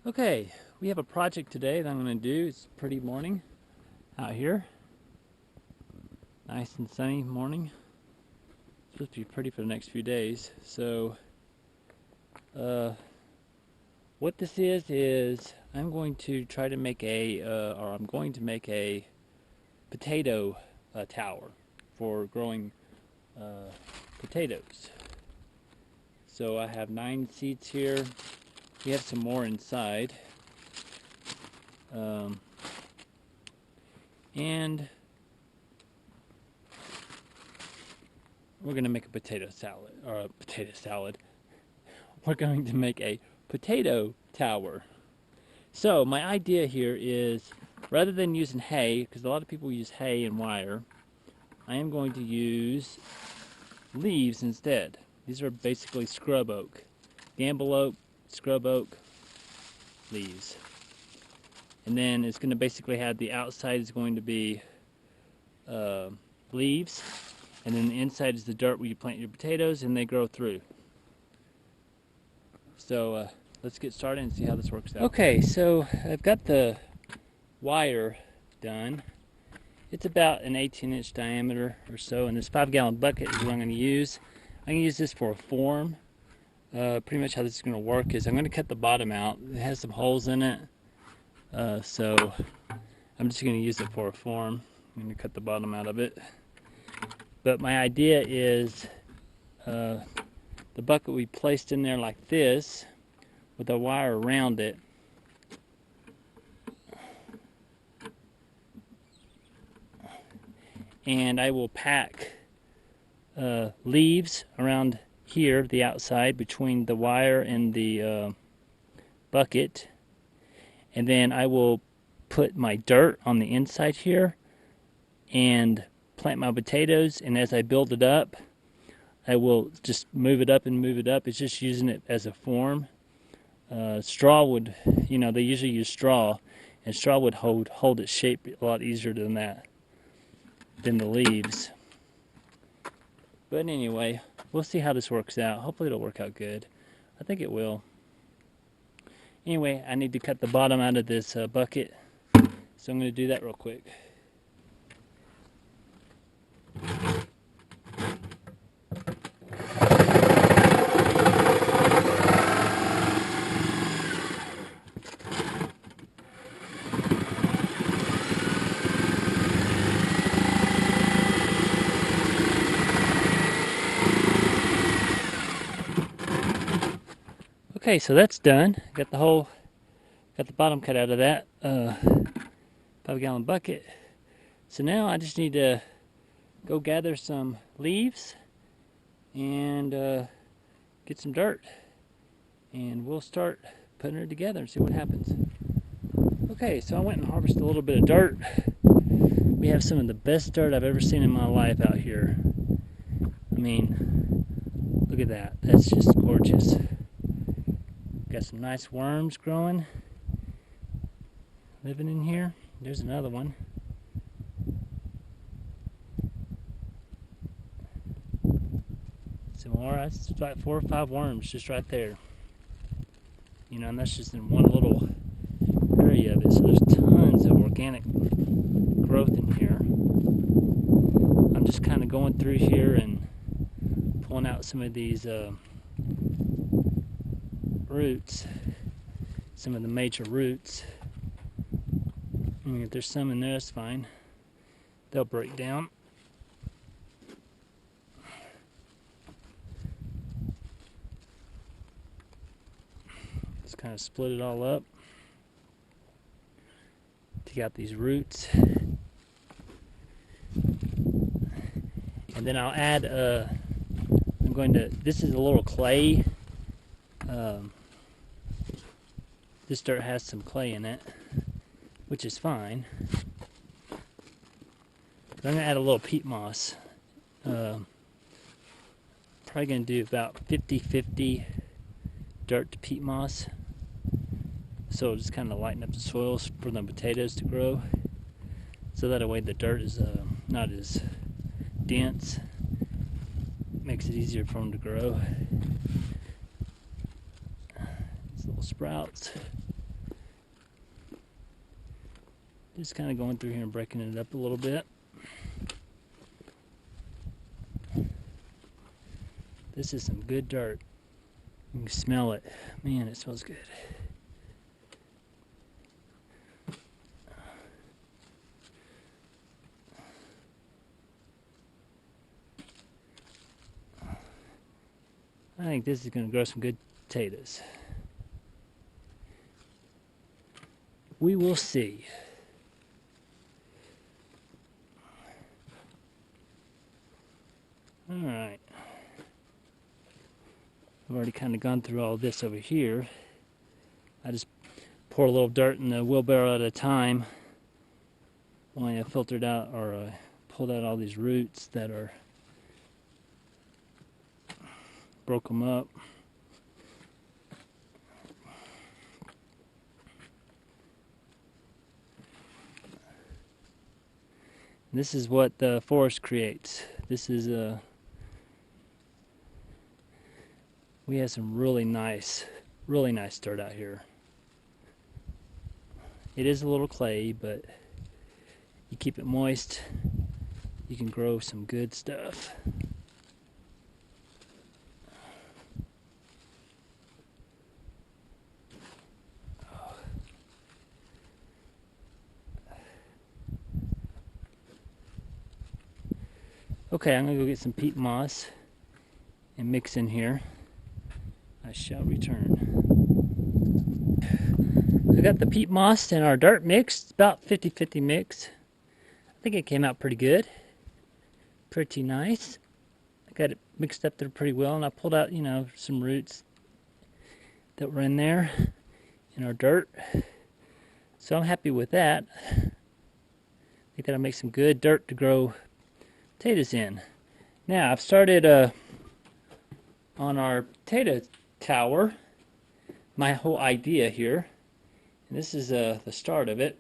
Okay, we have a project today that I'm going to do. It's a pretty morning out here. Nice and sunny morning. It's supposed to be pretty for the next few days. So, what this is I'm going to try to make I'm going to make a potato tower for growing potatoes. So I have 9 seeds here. We have some more inside. And we're going to make a potato salad, or a potato salad. We're going to make a potato tower. So my idea here is, rather than using hay, because a lot of people use hay and wire, I am going to use leaves instead. These are basically scrub oak. Gamble oak, scrub oak, leaves. And then it's going to basically have the outside is going to be leaves, and then the inside is the dirt where you plant your potatoes and they grow through. So let's get started and see how this works out. Okay, so I've got the wire done. It's about an 18-inch diameter or so, and this 5-gallon bucket is what I'm going to use. I'm going to use this for a form. Pretty much how this is going to work is I'm going to cut the bottom out. It has some holes in it, so I'm just going to use it for a form. I'm going to cut the bottom out of it. But my idea is the bucket will be placed in there like this with a wire around it. And I will pack leaves around here, the outside, between the wire and the bucket. And then I will put my dirt on the inside here and plant my potatoes. And as I build it up, I will just move it up and move it up. It's just using it as a form. Straw would, they usually use straw, and straw would hold its shape a lot easier than that, than the leaves. But anyway, we'll see how this works out. Hopefully it'll work out good. I think it will. Anyway, I need to cut the bottom out of this bucket, so I'm going to do that real quick. Okay, so that's done. Got the bottom cut out of that 5-gallon bucket. So now I just need to go gather some leaves and get some dirt, and we'll start putting it together and see what happens. Okay, so I went and harvested a little bit of dirt. We have some of the best dirt I've ever seen in my life out here. I mean, look at that. That's just gorgeous. Got some nice worms growing, living in here. There's another one. Some more. That's about 4 or 5 worms just right there. And that's just in one little area of it. So there's tons of organic growth in here. I'm just kind of going through here and pulling out some of these roots, some of the major roots. I mean, if there's some in there, that's fine. They'll break down. Just kind of split it all up. Take out these roots. And then I'll add, this is a little clay. This dirt has some clay in it, which is fine. But I'm going to add a little peat moss. Probably going to do about 50-50 dirt to peat moss. So it'll just kind of lighten up the soil for the potatoes to grow. So that way the dirt is not as dense. Makes it easier for them to grow. These little sprouts. Just kind of going through here and breaking it up a little bit. This is some good dirt. You can smell it. Man, it smells good. I think this is going to grow some good potatoes. We will see. All right. I've already kind of gone through all this over here. I just pour a little dirt in the wheelbarrow at a time while I filtered out or pulled out all these roots that are broke them up. This is what the forest creates. This is we have some really nice dirt out here. It is a little clay, but you keep it moist, you can grow some good stuff. Okay, I'm gonna go get some peat moss and mix in here. I shall return. I got the peat moss and our dirt mixed, about 50-50 mix. I think it came out pretty good. Pretty nice. I got it mixed up there pretty well, and I pulled out, some roots that were in there in our dirt. So I'm happy with that. I think that'll make some good dirt to grow potatoes in. Now I've started on our potato tower, my whole idea here, and this is the start of it.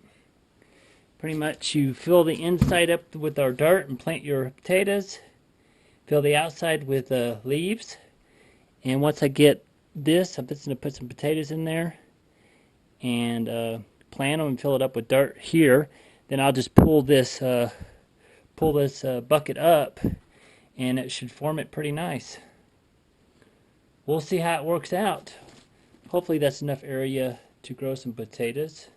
Pretty much you fill the inside up with our dirt and plant your potatoes, fill the outside with leaves, and once I get this, I'm just going to put some potatoes in there and plant them and fill it up with dirt here. Then I'll just pull this bucket up, and it should form it pretty nice. We'll see how it works out. Hopefully that's enough area to grow some potatoes.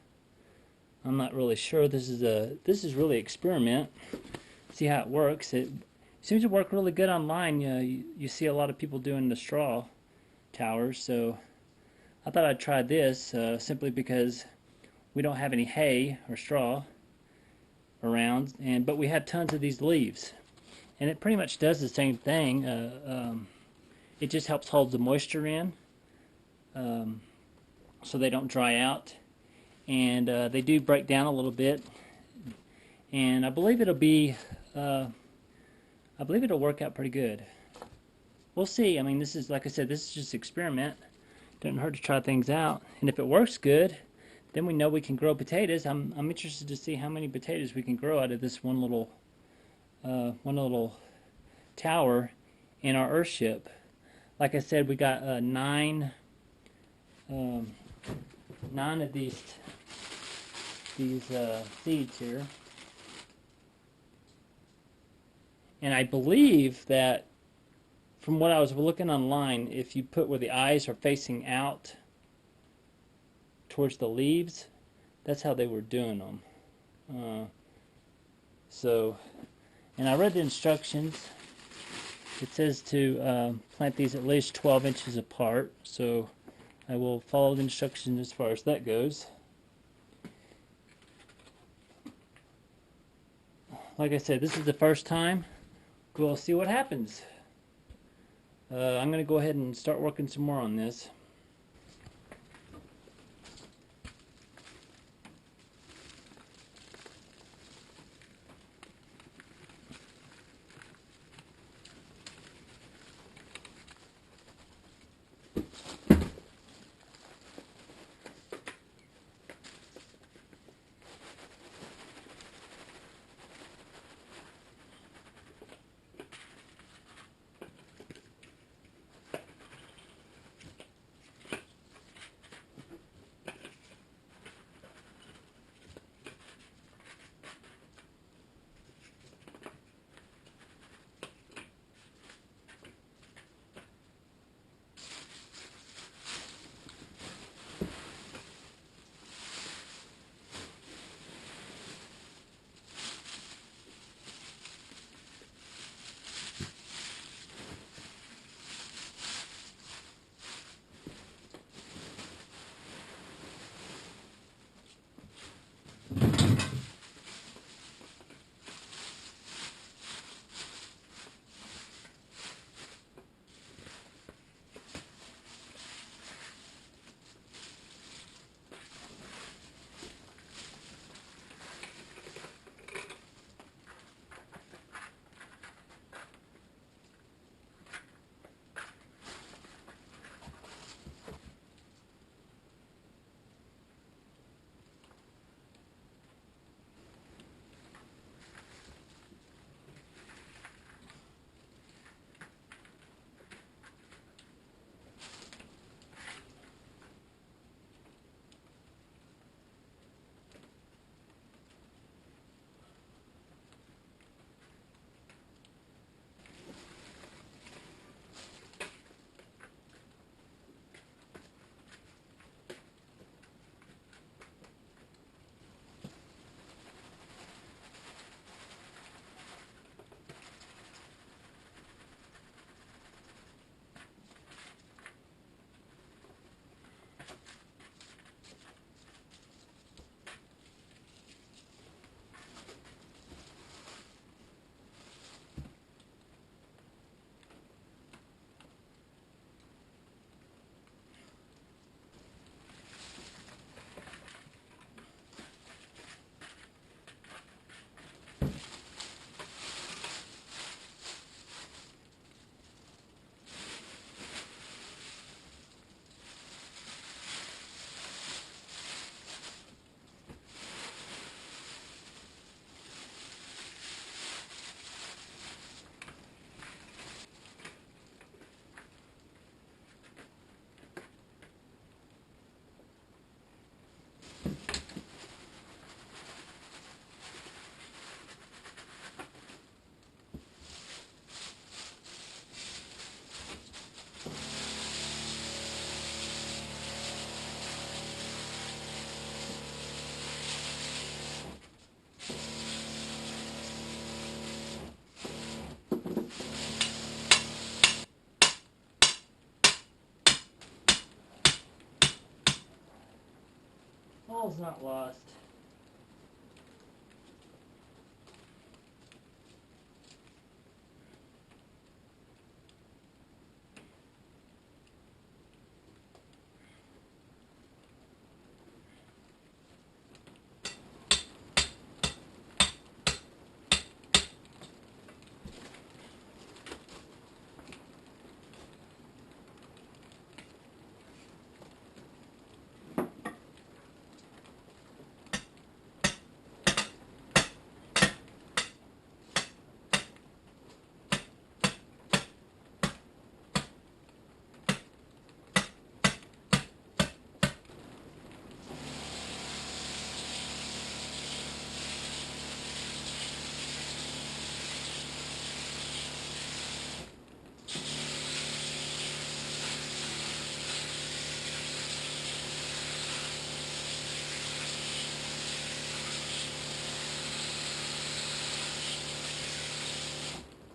I'm not really sure. This is really an experiment. See how it works. It seems to work really good online. You see a lot of people doing the straw towers, so I thought I'd try this simply because we don't have any hay or straw around, but we have tons of these leaves, and it pretty much does the same thing. It just helps hold the moisture in, so they don't dry out, and they do break down a little bit, and I believe it'll work out pretty good. We'll see. I mean, this is, like I said, this is just an experiment. Doesn't hurt to try things out, and if it works good, then we know we can grow potatoes. I'm interested to see how many potatoes we can grow out of this one little tower in our earthship. Like I said, we got 9 of these seeds here, and I believe that from what I was looking online, if you put where the eyes are facing out towards the leaves, that's how they were doing them. And I read the instructions. It says to plant these at least 12 inches apart, so I will follow the instructions as far as that goes. Like I said, this is the first time. We'll see what happens. I'm going to go ahead and start working some more on this. all's not lost.